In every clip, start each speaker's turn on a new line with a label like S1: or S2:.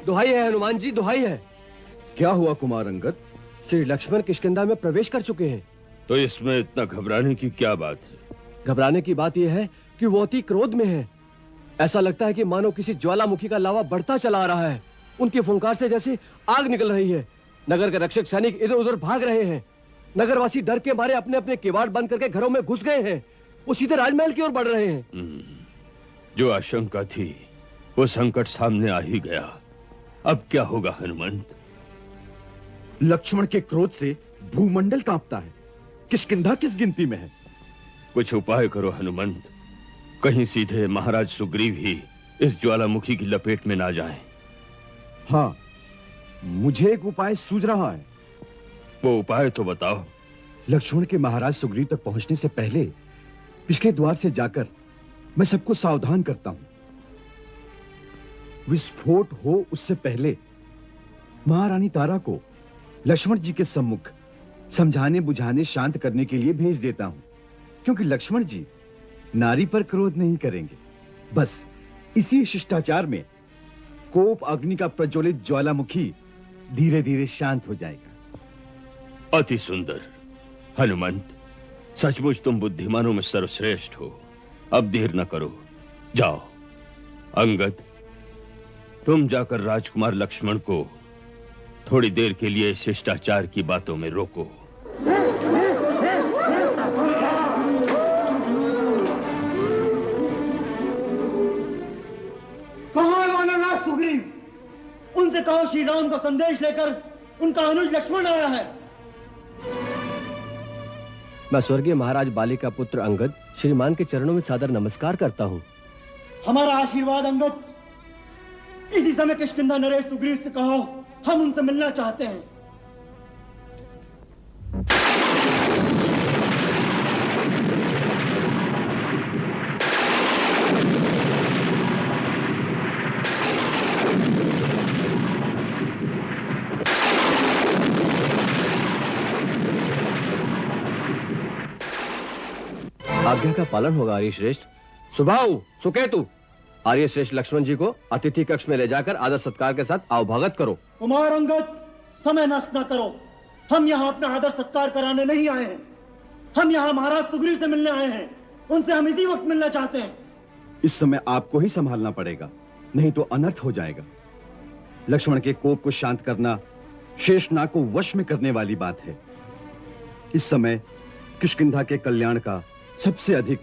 S1: दुहाई है हनुमान जी, दुहाई है।
S2: क्या हुआ कुमार अंगद?
S1: श्री लक्ष्मण किष्किंधा में प्रवेश कर चुके हैं।
S3: तो इसमें इतना घबराने की क्या बात है?
S1: घबराने की बात यह है कि वो अति क्रोध में है। ऐसा लगता है कि मानो किसी ज्वालामुखी का लावा बढ़ता चला आ रहा है। उनकी फुंकार से जैसे आग निकल रही है। नगर के रक्षक सैनिक इधर उधर भाग रहे हैं। नगरवासी डर के मारे अपने अपने किवाड़ बंद करके घरों में घुस गए हैं। वो सीधे राजमहल की ओर बढ़ रहे हैं।
S3: जो आशंका थी वो संकट सामने आ ही गया। अब क्या होगा हनुमंत?
S2: लक्ष्मण के क्रोध से भूमंडल कांपता है। किष्किंधा किस गिनती में है?
S3: कुछ उपाय करो हनुमंत, कहीं सीधे महाराज सुग्रीव ही इस ज्वालामुखी की लपेट में ना जाएं।
S2: हाँ, मुझे एक उपाय सूझ रहा है।
S3: वो उपाय तो बताओ।
S2: लक्ष्मण के महाराज सुग्रीव तक पहुंचने से पहले पिछले द्वार से जाकर मैं सबको सावधान करता हूं। विस्फोट हो उससे पहले महारानी तारा को लक्ष्मण जी के सम्मुख समझाने बुझाने शांत करने के लिए भेज देता हूं, क्योंकि लक्ष्मण जी नारी पर क्रोध नहीं करेंगे। बस इसी शिष्टाचार में कोप अग्नि का प्रज्वलित ज्वालामुखी धीरे धीरे शांत हो जाएगा।
S3: अति सुंदर हनुमंत, सचमुच तुम बुद्धिमानों में सर्वश्रेष्ठ हो। अब देर न करो, जाओ। अंगद, तुम जाकर राजकुमार लक्ष्मण को थोड़ी देर के लिए शिष्टाचार की बातों में रोको।
S4: कहां है वानरराज सुग्रीव? उनसे कहो श्री राम का संदेश लेकर उनका अनुज लक्ष्मण आया है।
S1: मैं स्वर्गीय महाराज बाली का पुत्र अंगद श्रीमान के चरणों में सादर नमस्कार करता हूँ।
S4: हमारा आशीर्वाद अंगद। इसी समय किष्किंधा नरेश सुग्रीव से कहो, हम उनसे मिलना चाहते हैं।
S1: आज्ञा का पालन होगा आर्य श्रेष्ठ। सुबाहु सुकेतु, आर्य श्रेष्ठ लक्ष्मण जी को अतिथि कक्ष में ले जाकर आदर सत्कार के साथ आवभगत करो।
S4: कुमार अंगद, समय नष्ट न करो। हम यहाँ अपना आदर सत्कार कराने नहीं आए हैं। हम यहाँ महाराज सुग्रीव से मिलने आए हैं। उनसे हम इसी वक्त मिलना चाहते हैं।
S2: इस समय आपको ही संभालना पड़ेगा, नहीं तो अनर्थ हो जाएगा। लक्ष्मण के कोप को शांत करना शेषनाग को वश में करने वाली बात है। इस समय किष्किंधा के कल्याण का सबसे अधिक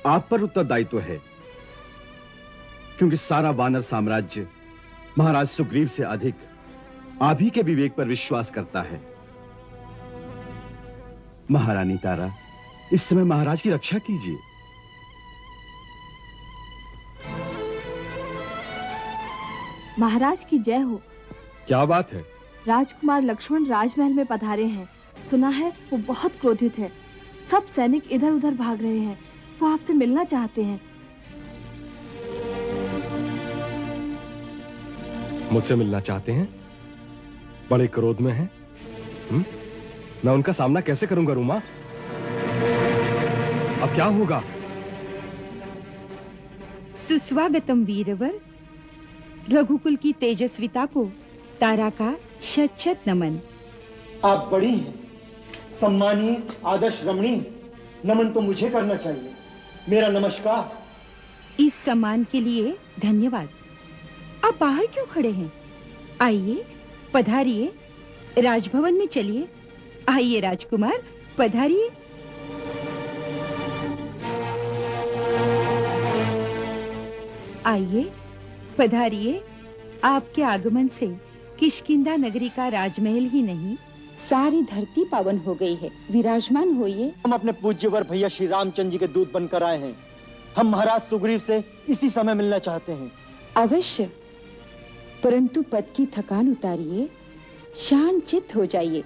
S2: आप पर उत्तरदायित्व है, क्योंकि सारा वानर साम्राज्य महाराज सुग्रीव से अधिक आप ही के विवेक पर विश्वास करता है। महारानी तारा, इस समय महाराज की रक्षा कीजिए।
S5: महाराज की जय हो।
S1: क्या बात है?
S5: राजकुमार लक्ष्मण राजमहल में पधारे हैं। सुना है वो बहुत क्रोधित है। सब सैनिक इधर उधर भाग रहे हैं। वो आपसे मिलना चाहते हैं।
S1: मुझसे मिलना चाहते हैं? बड़े क्रोध में हैं? मैं उनका सामना कैसे करूंगा रूमा? अब क्या होगा?
S6: सुस्वागतम वीरवर। रघुकुल की तेजस्विता को तारा का शत शत नमन।
S4: आप बड़ी हैं, सम्मानीय, आदर्श रमणीय। नमन तो मुझे करना चाहिए। मेरा नमस्कार।
S6: इस सम्मान के लिए धन्यवाद। आप बाहर क्यों खड़े हैं? आइए, पधारिए, राजभवन में चलिए। आइए राजकुमार, पधारिए। आइए, पधारिए। आपके आगमन से किष्किंधा नगरी का राजमहल ही नहीं, सारी धरती पावन हो गई है। विराजमान होइए।
S4: हम अपने पूज्यवर भैया श्री रामचंद्र जी के दूत बनकर आए हैं। हम महाराज सुग्रीव से इसी समय मिलना चाहते हैं।
S6: अवश्य, परंतु पद की थकान उतारिए, शांत चित्त हो जाइए।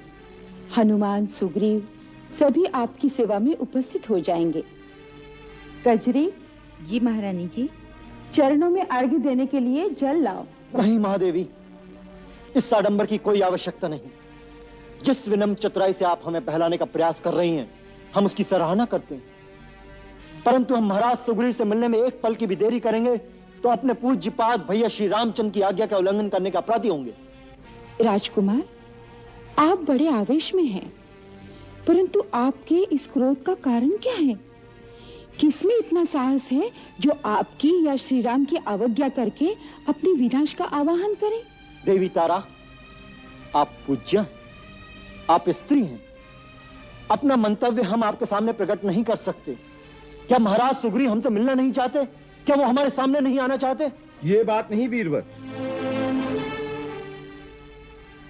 S6: हनुमान, सुग्रीव सभी आपकी सेवा में उपस्थित हो जाएंगे। कजरी जी, महारानी जी, चरणों में अर्घ्य देने के लिए जल लाओ।
S4: नहीं महादेवी, इस आडंबर की कोई आवश्यकता नहीं। जिस विनम्र चतुराई से आप हमें बहलाने का प्रयास कर रही हैं, हम उसकी सराहना करते हैं। परंतु हम महाराज सुग्रीव से मिलने में एक पल की भी देरी करेंगे तो अपने पूज्यपाद भैया श्री रामचंद्र की आज्ञा का उल्लंघन करने के अपराधी होंगे।
S6: राजकुमार, आप बड़े आवेश में हैं, परंतु आपके इस क्रोध का कारण क्या है? किसमें इतना साहस है जो आपकी या श्री राम की अवज्ञा करके अपने विनाश का आवाहन करे?
S4: देवी तारा, आप पूज्य, आप स्त्री हैं। अपना मंतव्य हम आपके सामने प्रकट नहीं कर सकते। क्या महाराज सुग्रीव हमसे मिलना नहीं चाहते? क्या वो हमारे सामने नहीं आना चाहते?
S2: ये बात नहीं वीरवर।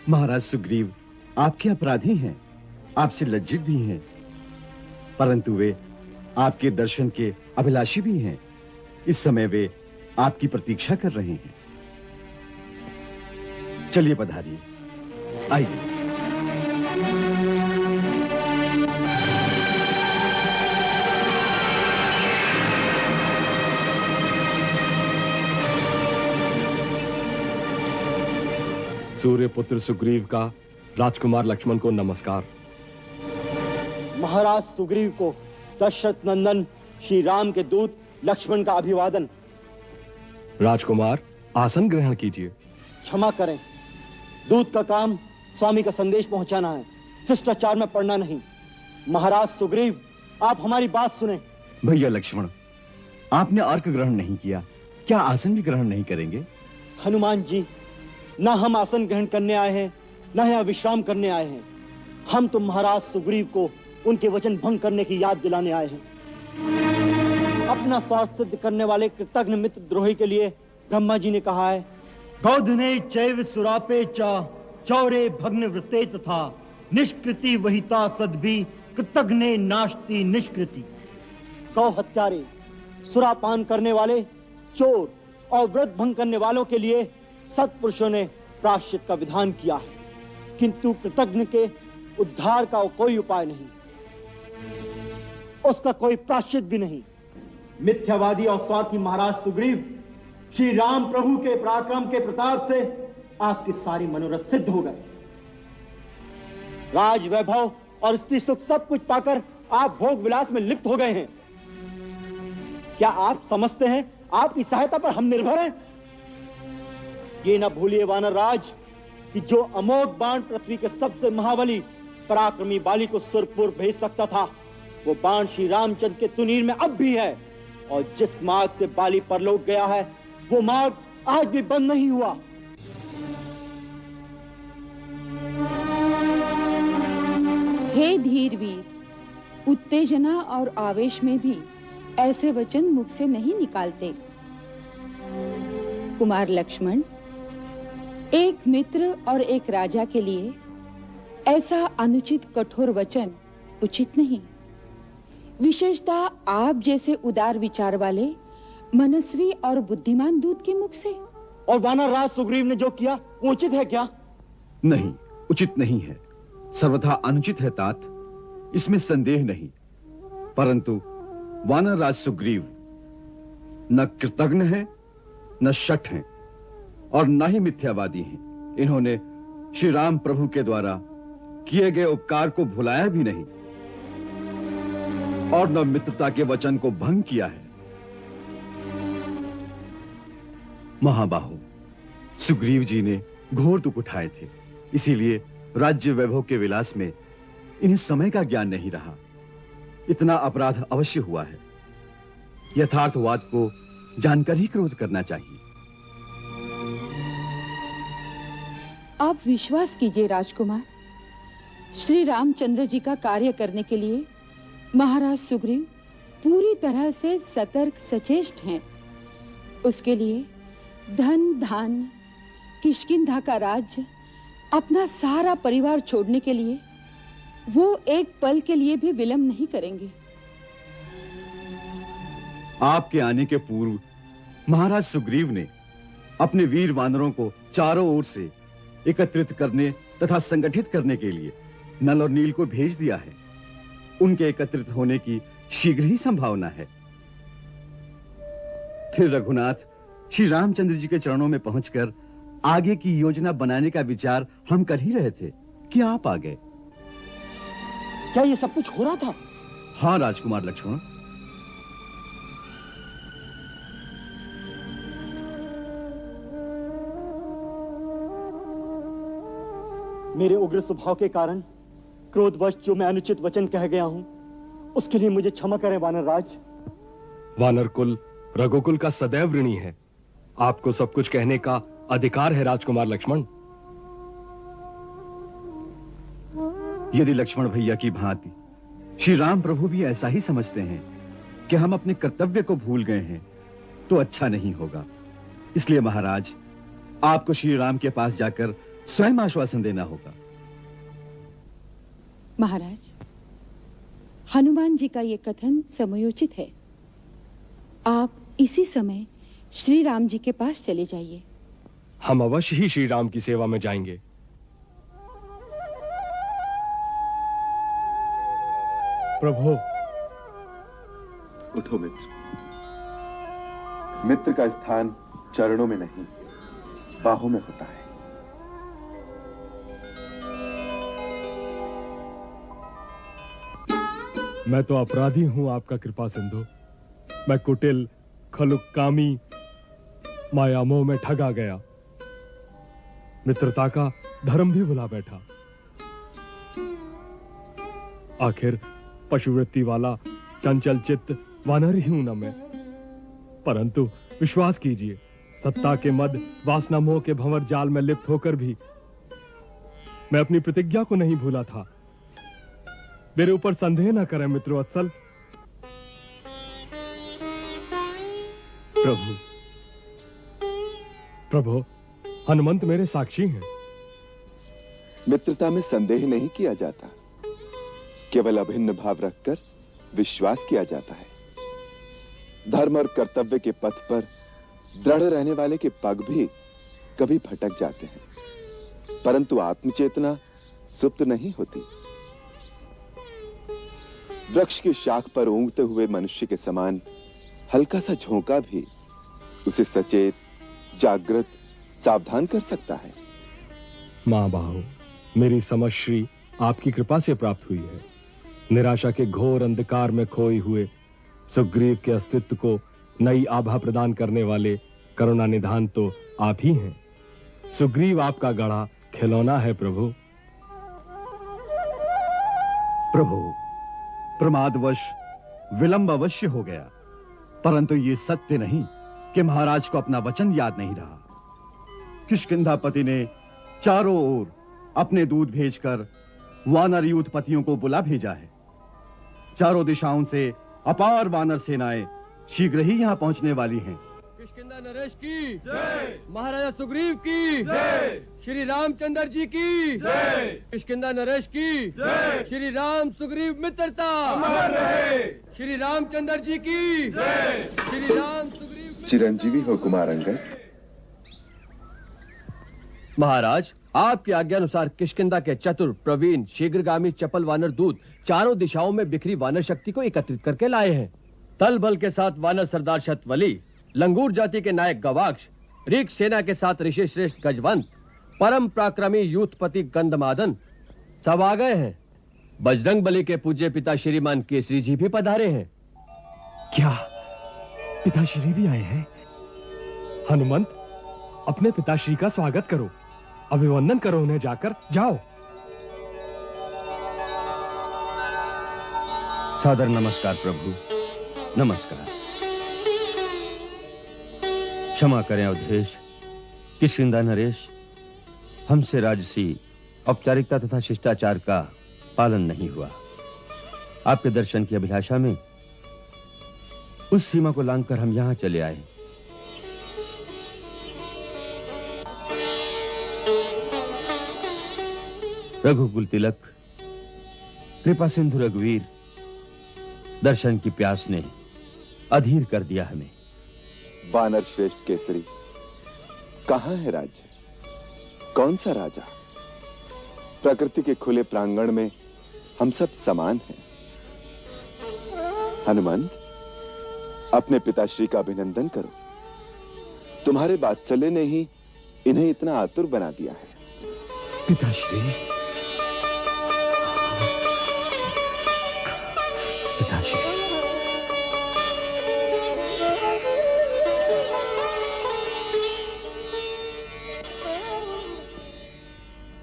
S2: महाराज सुग्रीव आपके अपराधी हैं, आपसे लज्जित भी हैं, परंतु वे आपके दर्शन के अभिलाषी भी हैं। इस समय वे आपकी प्रतीक्षा कर रहे हैं। चलिए पधारिए, आइए।
S7: सूर्यपुत्र सुग्रीव का राजकुमार लक्ष्मण को नमस्कार।
S4: महाराज सुग्रीव को दशरथ नंदन श्री राम के दूत लक्ष्मण का अभिवादन।
S7: राजकुमार, आसन ग्रहण कीजिए।
S4: क्षमा करें, दूत का काम स्वामी का संदेश पहुंचाना है, शिष्टाचार में पढ़ना नहीं। महाराज सुग्रीव, आप हमारी बात सुने।
S2: भैया लक्ष्मण, आपने अर्घ ग्रहण नहीं किया, क्या आसन भी ग्रहण नहीं करेंगे?
S4: हनुमान जी, ना हम आसन ग्रहण करने आए हैं, ना यहाँ विश्राम करने आए हैं। हम तो महाराज सुग्रीव को उनके वचन भंग करने की याद दिलाने आए हैं। अपना स्वार्थ सिद्ध करने वाले कृतज्ञ मित्र द्रोही के लिए ब्रह्मा जी ने कहा है, गौधने चैव सुरापे चा चौरे भग्न वृत्ते तथा निष्कृति वहिता सद्भि कृतज्ञ नास्ति निष्कृति। गौ हत्यारे, सुरापान करने वाले, चोर और व्रत भंग करने वालों के लिए सत्पुरुषों ने प्रायश्चित का विधान किया है, किंतु कृतज्ञ के उद्धार का कोई उपाय नहीं, उसका कोई प्रायश्चित भी नहीं। मिथ्यावादी और स्वार्थी महाराज सुग्रीव, श्री राम प्रभु के पराक्रम के प्रताप से आपकी सारी मनोरथ सिद्ध हो गए। राज वैभव और स्त्री सुख सब कुछ पाकर आप भोग विलास में लिप्त हो गए हैं। क्या आप समझते हैं आपकी सहायता पर हम निर्भर हैं? ये न भूलिए वानर राज कि जो अमोघ बाण पृथ्वी के सबसे महाबली पराक्रमी बाली को सुरपुर भेज सकता था, वो बाण श्री रामचंद्र के तुनीर में अब भी है, और जिस मार्ग से बाली परलोक गया है, वो मार्ग आज भी बंद नहीं हुआ।
S6: हे धीरवीर, उत्तेजना और आवेश में भी ऐसे वचन मुख से नहीं निकालते। कुमार लक्ष्मण, एक मित्र और एक राजा के लिए ऐसा अनुचित कठोर वचन उचित नहीं। विशेषतः आप जैसे उदार विचार वाले मनस्वी और बुद्धिमान दूत के मुख से।
S4: और वानर राज सुग्रीव ने जो किया वो उचित है क्या?
S2: नहीं, उचित नहीं है, सर्वथा अनुचित है तात, इसमें संदेह नहीं। परंतु वानर राज सुग्रीव न कृतज्ञ है, न शठ हैं, और न ही मिथ्यावादी हैं। इन्होंने श्री राम प्रभु के द्वारा किए गए उपकार को भुलाया भी नहीं, और न मित्रता के वचन को भंग किया है। महाबाहो, सुग्रीव जी ने घोर दुख उठाए थे, इसीलिए राज्य वैभव के विलास में इन्हें समय का ज्ञान नहीं रहा। इतना अपराध अवश्य हुआ है। यथार्थवाद को जानकर ही क्रोध करना चाहिए।
S6: आप विश्वास कीजिए राजकुमार, श्री रामचंद्र जी का कार्य करने के लिए महाराज सुग्रीव पूरी तरह से सतर्क सचेष्ट हैं। उसके लिए धन धान्य, किष्किंधा का राज्य, अपना सारा परिवार छोड़ने के लिए वो एक पल के लिए भी विलंब नहीं करेंगे।
S2: आपके आने के पूर्व महाराज सुग्रीव ने अपने वीर वानरों को चारों ओर से एकत्रित करने तथा संगठित करने के लिए नल और नील को भेज दिया है। उनके एकत्रित होने की शीघ्र ही संभावना है। फिर रघुनाथ श्री रामचंद्र जी के चरणों में पहुंचकर आगे की योजना बनाने का विचार हम कर ही रहे थे कि आप आ गए।
S4: क्या ये सब कुछ हो रहा था?
S2: हाँ राजकुमार लक्ष्मण।
S4: मेरे उग्र स्वभाव के कारण क्रोधवश जो मैं अनुचित वचन कह गया हूं, उसके लिए मुझे क्षमा करें वानर राज।
S7: वानर कुल रघुकुल का सदैव ऋणी है। आपको सब कुछ कहने का अधिकार है राजकुमार लक्ष्मण।
S2: यदि लक्ष्मण भैया की भांति श्री राम प्रभु भी ऐसा ही समझते हैं कि हम अपने कर्तव्य को भूल गए हैं, तो अच्छा नहीं होगा। इसलिए महाराज, आपको श्री राम के पास जाकर स्वयं आश्वासन देना होगा।
S6: महाराज, हनुमान जी का यह कथन समयोचित है। आप इसी समय श्री राम जी के पास चले जाइए।
S7: हम अवश्य ही श्री राम की सेवा में जाएंगे।
S8: प्रभु,
S9: उठो मित्र। मित्र का स्थान चरणों में नहीं, बाहों में होता है।
S8: मैं तो अपराधी हूं आपका कृपा सिंधु। मैं कुटिल, खलुकामी, माया मोह में ठगा गया, मित्रता का धर्म भी भुला बैठा। आखिर पशुवृत्ति वाला चंचल चित्त वानर ही हूं ना मैं। परंतु विश्वास कीजिए, सत्ता के मद, वासना मोह के भंवर जाल में लिप्त होकर भी मैं अपनी प्रतिज्ञा को नहीं भूला था। मेरे ऊपर संदेह न करें मित्रवत्सल। प्रभु, हनुमंत मेरे साक्षी हैं।
S9: मित्रता में संदेह नहीं किया जाता, केवल अभिन्न भाव रखकर विश्वास किया जाता है। धर्म और कर्तव्य के पथ पर दृढ़ रहने वाले के पग भी कभी भटक जाते हैं, परंतु आत्मचेतना सुप्त नहीं होती। वृक्ष की शाख पर ऊंघते हुए मनुष्य के समान हल्का सा झोंका भी उसे सचेत, जागृत, सावधान कर सकता है।
S8: मां बाहु, मेरी समझ श्री आपकी कृपा से प्राप्त हुई है। निराशा के घोर अंधकार में खोए हुए सुग्रीव के अस्तित्व को नई आभा प्रदान करने वाले करुणा निधान तो आप ही हैं। सुग्रीव आपका गढ़ा खिलौना है प्रभु।
S2: प्रभु, प्रमादवश विलंब अवश्य हो गया, परंतु ये सत्य नहीं कि महाराज को अपना वचन याद नहीं रहा। किष्किंधापति ने चारों ओर अपने दूत भेजकर वानर यूथपतियों को बुला भेजा है। चारों दिशाओं से अपार वानर सेनाएं शीघ्र ही यहां पहुंचने वाली हैं।
S1: किष्किंधा नरेश की जय, महाराजा सुग्रीव की जय, श्री रामचंद्र जी की जय, किष्किंधा नरेश की जय, श्री राम सुग्रीव मित्रता अमर रहे, श्री रामचंद्र जी की जय, श्री राम सुग्रीव।
S9: चिरंजीवी हो कुमार अंगद।
S1: महाराज, आपकी आज्ञा अनुसार किष्किंधा के चतुर, प्रवीण, शीघ्रगामी चपल वानर दूत चारों दिशाओं में बिखरी वानर शक्ति को एकत्रित करके लाए हैं। तल बल के साथ वानर सरदार शतवली, लंगूर जाति के नायक गवाक्ष, रीक सेना के साथ ऋषि श्रेष्ठ गजवंत, परम पराक्रमी यूथपति गंधमादन सब आ गए हैं। बजरंग बली के पूज्य पिता श्रीमान केसरी जी भी पधारे हैं।
S8: क्या पिताश्री भी आए हैं? हनुमंत, अपने पिताश्री का स्वागत करो, अभिवंदन करो उन्हें जाकर। जाओ।
S3: सादर नमस्कार प्रभु, नमस्कार। क्षमा करें अवधेश, किष्किंधा नरेश, हमसे राजसी औपचारिकता तथा शिष्टाचार का पालन नहीं हुआ। आपके दर्शन की अभिलाषा में उस सीमा को लांघकर हम यहां चले आए। रघुकुल तिलक, कृपा सिंधु रघुवीर, दर्शन की प्यास ने अधीर कर दिया हमें।
S9: वानर श्रेष्ठ केसरी, कहां है राज्य? कौन सा राजा? प्रकृति के खुले प्रांगण में हम सब समान हैं। हनुमंत, अपने पिताश्री का अभिनंदन करो। तुम्हारे वात्सल्य ने ही इन्हें इतना आतुर बना दिया है।
S8: पिताश्री, पिताश्री।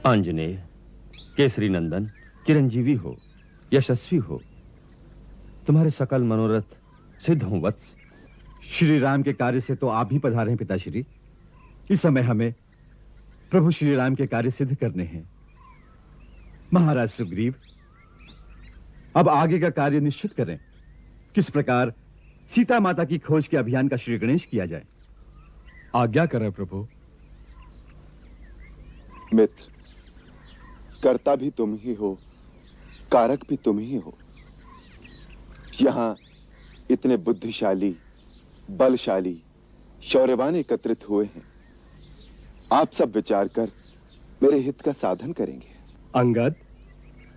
S3: आंजनेय, केसरी नंदन चिरंजीवी हो, यशस्वी हो, तुम्हारे सकल मनोरथ सिद्ध हों वत्स।
S2: श्री राम के कार्य से तो आप भी पधारे हैं पिताश्री। इस समय हमें प्रभु श्री राम के कार्य सिद्ध करने हैं। महाराज सुग्रीव, अब आगे का कार्य निश्चित करें। किस प्रकार सीता माता की खोज के अभियान का श्री गणेश किया जाए।
S8: आज्ञा करें प्रभु।
S9: मित्र, कर्ता भी तुम ही हो, कारक भी तुम ही हो। यहां इतने बुद्धिशाली, बलशाली, शौर्यवान एकत्रित हुए हैं। आप सब विचार कर मेरे हित का साधन करेंगे।
S8: अंगद,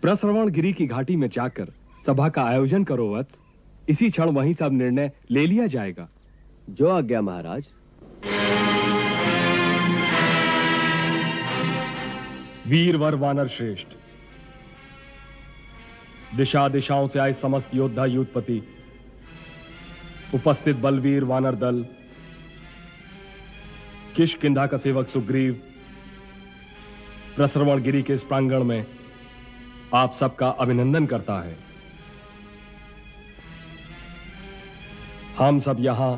S8: प्रश्रवण गिरी की घाटी में जाकर सभा का आयोजन करो वत्स। इसी क्षण वहीं सब निर्णय ले लिया जाएगा।
S1: जो आज्ञा महाराज।
S8: वीरवर वानर श्रेष्ठ, दिशा दिशाओं से आए समस्त योद्धा युद्धपति, उपस्थित बलवीर वानर दल, किष्किंधा का सेवक सुग्रीव, प्रश्रवण गिरी के इस प्रांगण में आप सबका अभिनंदन करता है। हम सब यहां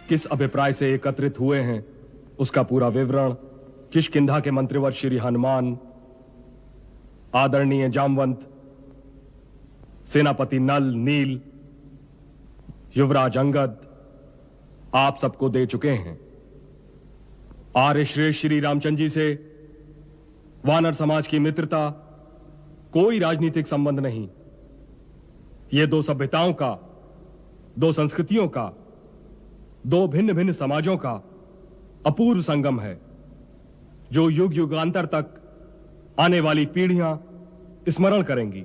S8: किस अभिप्राय से एकत्रित हुए हैं उसका पूरा विवरण किष्किंधा के मंत्रीवर श्री हनुमान, आदरणीय जामवंत, सेनापति नल नील, युवराज अंगद आप सबको दे चुके हैं। आर्य श्रेष्ठ श्री रामचंद्र जी से वानर समाज की मित्रता कोई राजनीतिक संबंध नहीं। ये दो सभ्यताओं का, दो संस्कृतियों का, दो भिन्न भिन्न समाजों का अपूर्व संगम है, जो युग युगांतर तक आने वाली पीढ़ियां स्मरण करेंगी।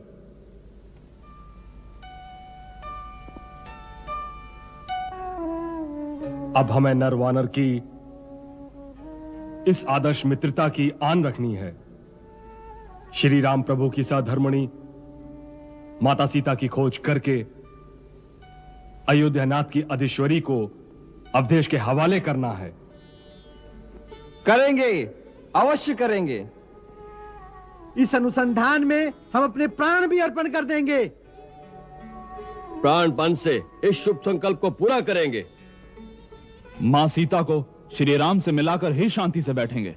S8: अब हमें नर वानर की इस आदर्श मित्रता की आन रखनी है। श्री राम प्रभु की सधर्मणी माता सीता की खोज करके अयोध्यानाथ की अधीश्वरी को अवधेश के हवाले करना है।
S10: करेंगे, अवश्य करेंगे। इस अनुसंधान में हम अपने प्राण भी अर्पण कर देंगे।
S1: प्राणपण से इस शुभ संकल्प को पूरा करेंगे।
S11: मां सीता को श्री राम से मिलाकर ही शांति से बैठेंगे।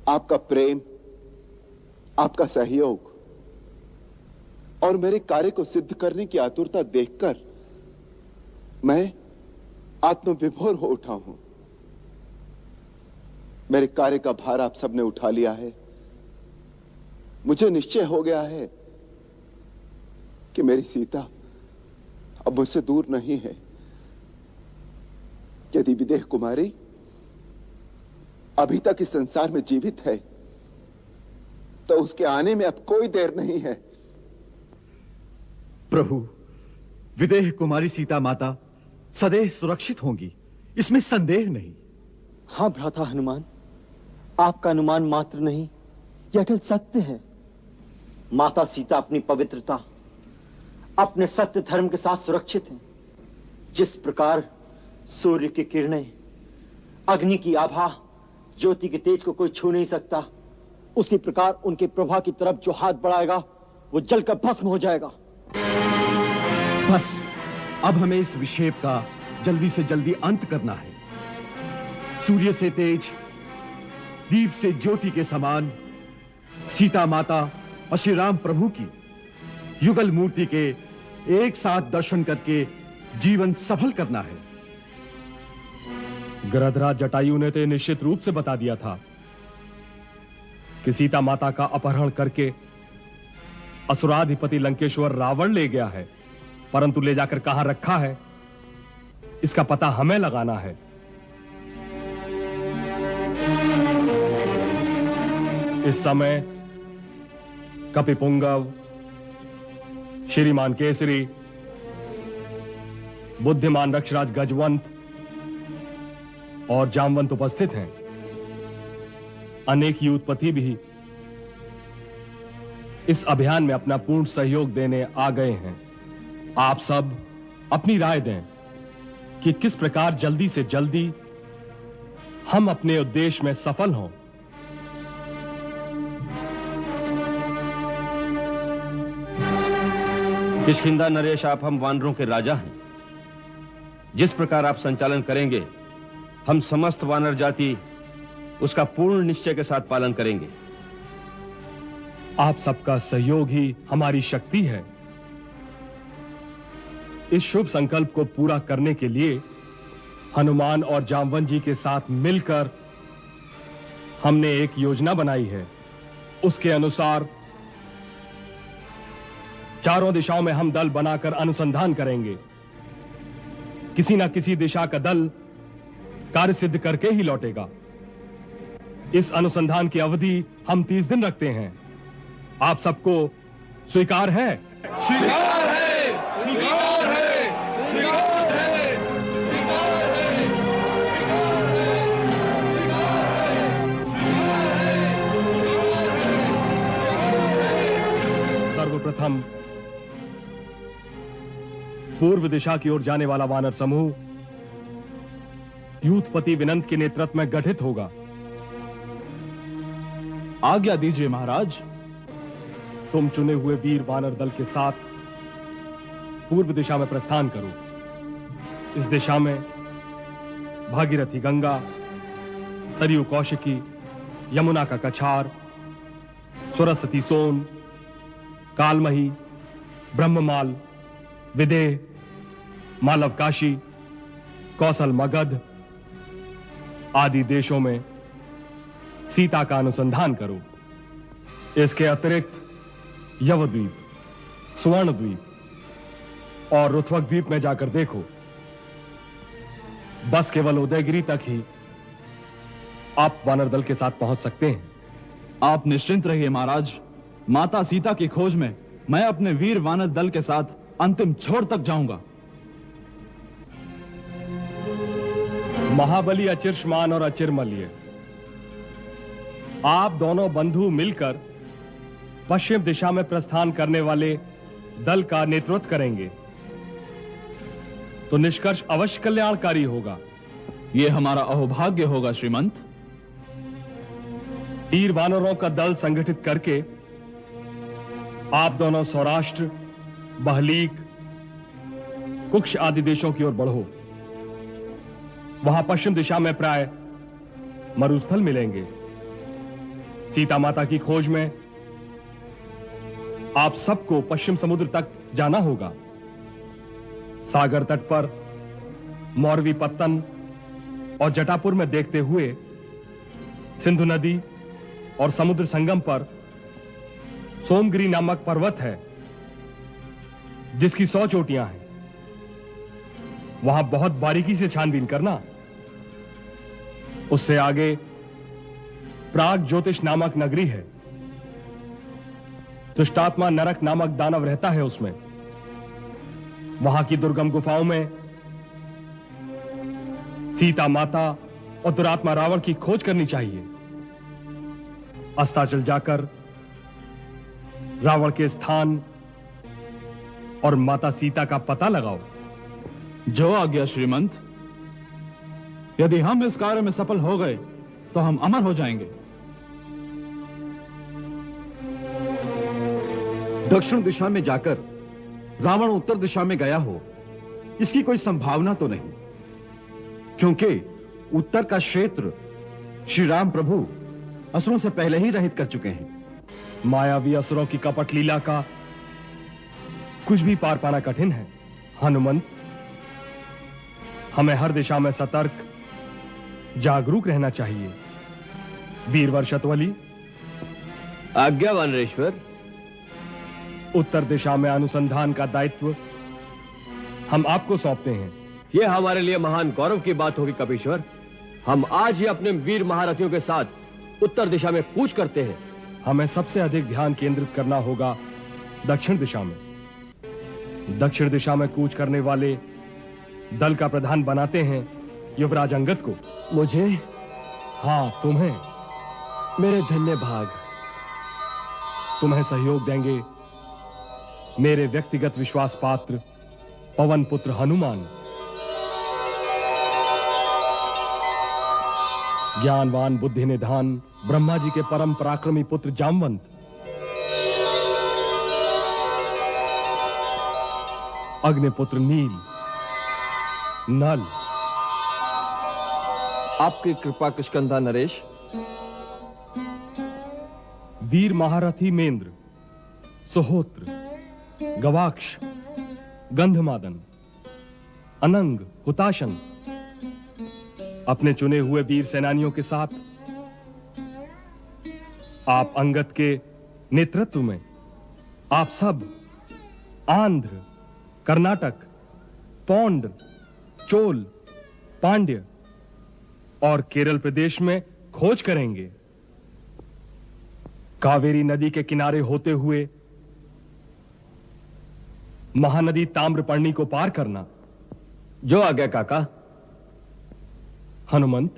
S9: आपका प्रेम, आपका सहयोग और मेरे कार्य को सिद्ध करने की आतुरता देखकर मैं आत्मविभोर हो उठा हूं। मेरे कार्य का भार आप सबने उठा लिया है। मुझे निश्चय हो गया है कि मेरी सीता अब मुझसे दूर नहीं है। यदि विदेह कुमारी अभी तक इस संसार में जीवित है तो उसके आने में अब कोई देर नहीं है।
S2: प्रभु, विदेह कुमारी सीता माता सदैव सुरक्षित होंगी, इसमें संदेह नहीं।
S4: हां भ्राता हनुमान, आपका अनुमान मात्र नहीं, यह अटल सत्य है। माता सीता अपनी पवित्रता, अपने सत्य धर्म के साथ सुरक्षित हैं। जिस प्रकार सूर्य की किरणें, अग्नि की आभा, ज्योति के तेज को कोई छू नहीं सकता, उसी प्रकार उनके प्रभा की तरफ जो हाथ बढ़ाएगा वो जलकर भस्म हो जाएगा।
S2: बस अब हमें इस विक्षेप का जल्दी से जल्दी अंत करना है। सूर्य से तेज, दीप से ज्योति के समान सीता माता और श्री राम प्रभु की युगल मूर्ति के एक साथ दर्शन करके जीवन सफल करना है।
S8: गृधराज जटायु ने तो निश्चित रूप से बता दिया था कि सीता माता का अपहरण करके असुराधिपति लंकेश्वर रावण ले गया है, परंतु ले जाकर कहां रखा है इसका पता हमें लगाना है। इस समय कपिपुंगव, श्रीमान केसरी, बुद्धिमान रक्षराज गजवंत और जामवंत उपस्थित हैं। अनेक युद्धपति भी इस अभियान में अपना पूर्ण सहयोग देने आ गए हैं। आप सब अपनी राय दें कि किस प्रकार जल्दी से जल्दी हम अपने उद्देश्य में सफल हों।
S3: किष्किंधा नरेश, आप हम वानरों के राजा हैं। जिस प्रकार आप संचालन करेंगे, हम समस्त वानर जाति उसका पूर्ण निश्चय के साथ पालन करेंगे।
S8: आप सबका सहयोग ही हमारी शक्ति है। इस शुभ संकल्प को पूरा करने के लिए हनुमान और जामवंत जी के साथ मिलकर हमने एक योजना बनाई है। उसके अनुसार चारों दिशाओं में हम दल बनाकर अनुसंधान करेंगे। किसी ना किसी दिशा का दल कार्य सिद्ध करके ही लौटेगा। इस अनुसंधान की अवधि हम 30 दिन रखते हैं। आप सबको स्वीकार है?
S11: स्वीकार है, स्वीकार है, स्वीकार है, स्वीकार है, स्वीकार
S8: है। सर्वप्रथम पूर्व दिशा की ओर जाने वाला वानर समूह यूथपति विनंत के नेतृत्व में गठित होगा।
S11: आज्ञा दीजिए महाराज।
S8: तुम चुने हुए वीर वानर दल के साथ पूर्व दिशा में प्रस्थान करो। इस दिशा में भागीरथी गंगा, सरयू कौशिकी, यमुना का कछार, सरस्वती सोन, कालमही, ब्रह्ममाल, विदेह, मालवकाशी, कौशल मगध आदि देशों में सीता का अनुसंधान करो। इसके अतिरिक्त यवद्वीप, सुवर्णद्वीप और रुथवक द्वीप में जाकर देखो। बस केवल उदयगिरी तक ही आप वानर दल के साथ पहुंच सकते हैं।
S11: आप निश्चिंत रहिए महाराज। माता सीता की खोज में मैं अपने वीर वानर दल के साथ अंतिम छोर तक जाऊंगा।
S8: महाबली अचिरश्मान और अचिरमल्य, आप दोनों बंधु मिलकर पश्चिम दिशा में प्रस्थान करने वाले दल का नेतृत्व करेंगे तो निष्कर्ष अवश्य कल्याणकारी होगा।
S11: यह हमारा अहोभाग्य होगा श्रीमंत।
S8: वीर वानरों का दल संगठित करके आप दोनों सौराष्ट्र, बहलीक, कुक्ष आदि देशों की ओर बढ़ो। वहां पश्चिम दिशा में प्राय मरुस्थल मिलेंगे। सीता माता की खोज में आप सबको पश्चिम समुद्र तक जाना होगा। सागर तट पर मौरवी पत्तन और जटापुर में देखते हुए सिंधु नदी और समुद्र संगम पर सोमगिरी नामक पर्वत है जिसकी 100 चोटियां हैं। वहां बहुत बारीकी से छानबीन करना। उससे आगे प्राग ज्योतिष नामक नगरी है। दुष्टात्मा नरक नामक दानव रहता है उसमें। वहां की दुर्गम गुफाओं में सीता माता और दुरात्मा रावण की खोज करनी चाहिए। अस्ताचल जाकर रावण के स्थान और माता सीता का पता लगाओ।
S11: जो आज्ञा श्रीमंत। यदि हम इस कार्य में सफल हो गए तो हम अमर हो जाएंगे।
S2: दक्षिण दिशा में जाकर रावण उत्तर दिशा में गया हो, इसकी कोई संभावना तो नहीं, क्योंकि उत्तर का क्षेत्र श्री राम प्रभु असुरों से पहले ही रहित कर चुके हैं।
S8: मायावी असुरों की कपट लीला का कुछ भी पार पाना कठिन है। हनुमंत, हमें हर दिशा में सतर्क, जागरूक रहना चाहिए। वीरवर शतवली।
S1: आज्ञा वानरेश्वर।
S8: उत्तर दिशा में अनुसंधान का दायित्व हम आपको सौंपते हैं।
S1: यह हमारे लिए महान गौरव की बात होगी कपीश्वर। हम आज ही अपने वीर महारथियों के साथ उत्तर दिशा में कूच करते हैं।
S8: हमें सबसे अधिक ध्यान केंद्रित करना होगा दक्षिण दिशा में। दक्षिण दिशा में कूच करने वाले दल का प्रधान बनाते हैं युवराज अंगद को।
S1: मुझे?
S8: हाँ, तुम्हें।
S1: मेरे धन्य भाग।
S8: तुम्हें सहयोग देंगे मेरे व्यक्तिगत विश्वास पात्र पवन पुत्र हनुमान, ज्ञानवान बुद्धि निधान ब्रह्मा जी के परम पराक्रमी पुत्र जामवंत, अग्निपुत्र नील, नल,
S10: आपकी कृपा किष्किंधा नरेश,
S8: वीर महारथी मेंद्र, सुहोत्र, गवाक्ष, गंधमादन, अनंग, हुताशन, अपने चुने हुए वीर सेनानियों के साथ आप अंगद के नेतृत्व में आप सब आंध्र, कर्नाटक, पौंड, चोल, पांड्य और केरल प्रदेश में खोज करेंगे। कावेरी नदी के किनारे होते हुए महानदी ताम्रपर्णी को पार करना।
S1: जो आज्ञा काका।
S8: हनुमंत,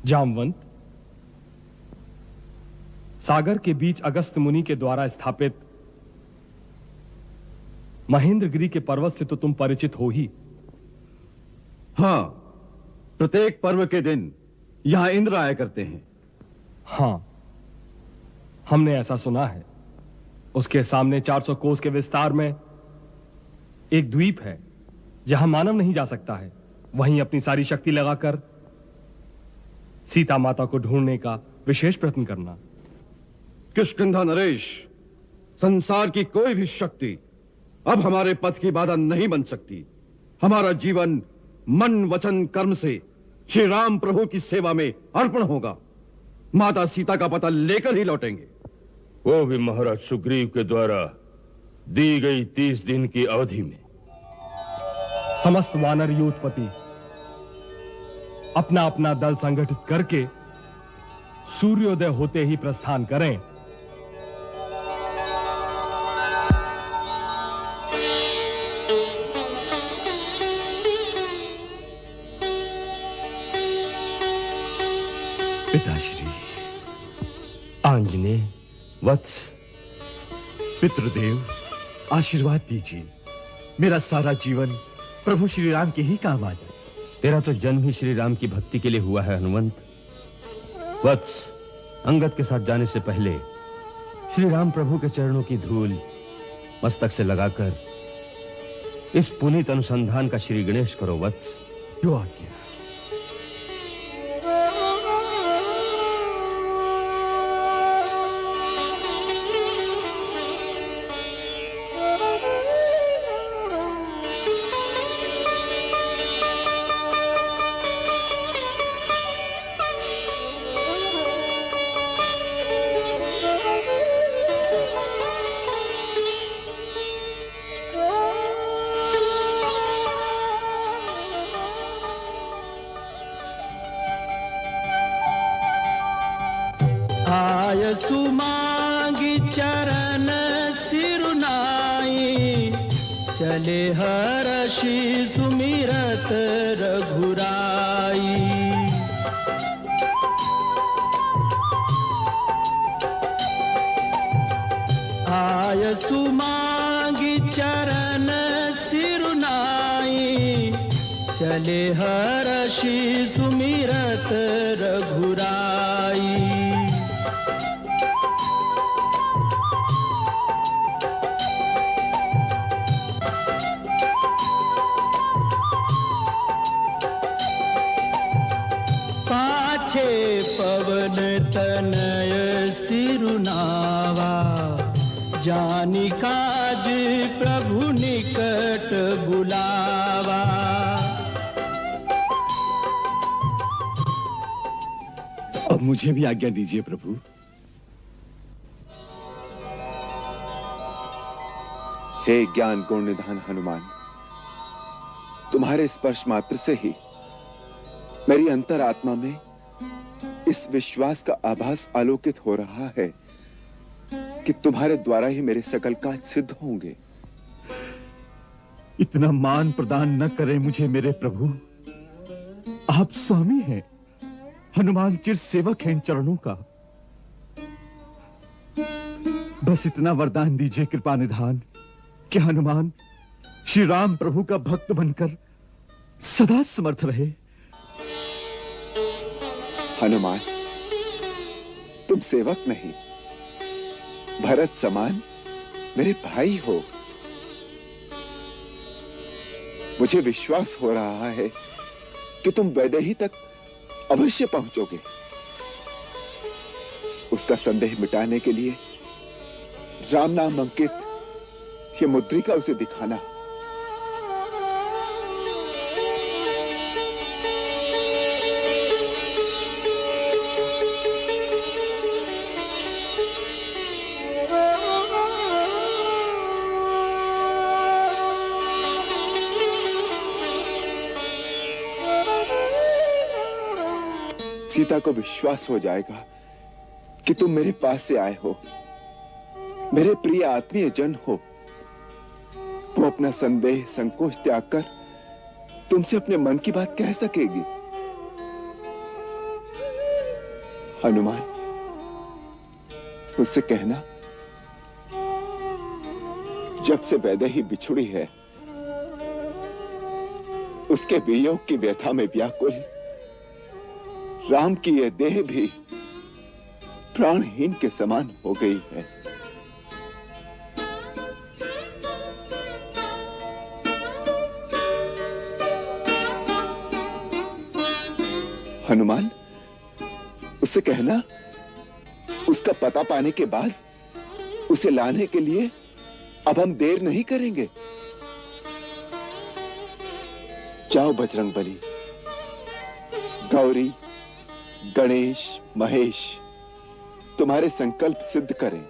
S8: जामवंत, सागर के बीच अगस्त मुनि के द्वारा स्थापित महेंद्रगिरी के पर्वत से तो तुम परिचित हो ही।
S2: हां, प्रत्येक पर्व के दिन यहां इंद्र आया करते हैं।
S8: हां, हमने ऐसा सुना है। उसके सामने 400 कोस के विस्तार में एक द्वीप है जहां मानव नहीं जा सकता है। वहीं अपनी सारी शक्ति लगाकर सीता माता को ढूंढने का विशेष प्रयत्न करना।
S2: किष्किंधा नरेश, संसार की कोई भी शक्ति अब हमारे पथ की बाधा नहीं बन सकती। हमारा जीवन मन वचन कर्म से श्री राम प्रभु की सेवा में अर्पण होगा। माता सीता का पता लेकर ही लौटेंगे।
S3: वो भी महाराज सुग्रीव के द्वारा दी गई 30 दिन की अवधि में।
S8: समस्त वानर यूथपति अपना अपना दल संगठित करके सूर्योदय होते ही प्रस्थान करें।
S12: पिताश्री, आंजनेय, वत्स, पितृदेव, आशीर्वाद दीजिए। मेरा सारा जीवन प्रभु श्री राम के ही काम आ जाए।
S3: तेरा तो जन्म ही श्री राम की भक्ति के लिए हुआ है हनुमंत। वत्स, अंगद के साथ जाने से पहले श्री राम प्रभु के चरणों की धूल मस्तक से लगाकर इस पुनीत अनुसंधान का श्री गणेश करो वत्स।
S12: जो आज्ञा।
S13: सुमांगी चरण सिरुनाई, चले हर्षि सुमिरत रघुराई। आय सुमांगी चरण सिरुनाई, चले हर्षि सुमिरत रघुराई। पवन तनय सिरुनावा, जानी काज प्रभु निकट बुलावा।
S12: अब मुझे भी आज्ञा दीजिए प्रभु।
S9: हे ज्ञान गुण निधान हनुमान, तुम्हारे स्पर्श मात्र से ही मेरी अंतरात्मा में इस विश्वास का आभास आलोकित हो रहा है कि तुम्हारे द्वारा ही मेरे सकल काज सिद्ध होंगे।
S12: इतना मान प्रदान न करें मुझे मेरे प्रभु। आप स्वामी हैं, हनुमान चिर सेवक हैं इन चरणों का। बस इतना वरदान दीजिए कृपा निधान कि हनुमान श्री राम प्रभु का भक्त बनकर सदा समर्थ रहे।
S9: हनुमान, तुम सेवक नहीं, भरत समान मेरे भाई हो। मुझे विश्वास हो रहा है कि तुम वैदेही तक अवश्य पहुंचोगे। उसका संदेह मिटाने के लिए राम नाम अंकित ये मुद्रिका उसे दिखाना। सीता को विश्वास हो जाएगा कि तुम मेरे पास से आए हो, मेरे प्रिय आत्मीय जन हो। वो अपना संदेह संकोच त्याग कर तुमसे अपने मन की बात कह सकेगी। हनुमान, उससे कहना जब से वैदेही बिछुड़ी है, उसके वियोग की व्यथा में व्याकुल राम की यह देह भी प्राणहीन के समान हो गई है। हनुमान, उससे कहना उसका पता पाने के बाद उसे लाने के लिए अब हम देर नहीं करेंगे। जाओ बजरंगबली, गौरी, गणेश, महेश तुम्हारे संकल्प सिद्ध करें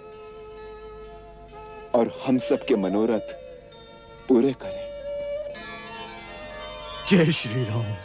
S9: और हम सब के मनोरथ पूरे करें।
S12: जय श्री राम।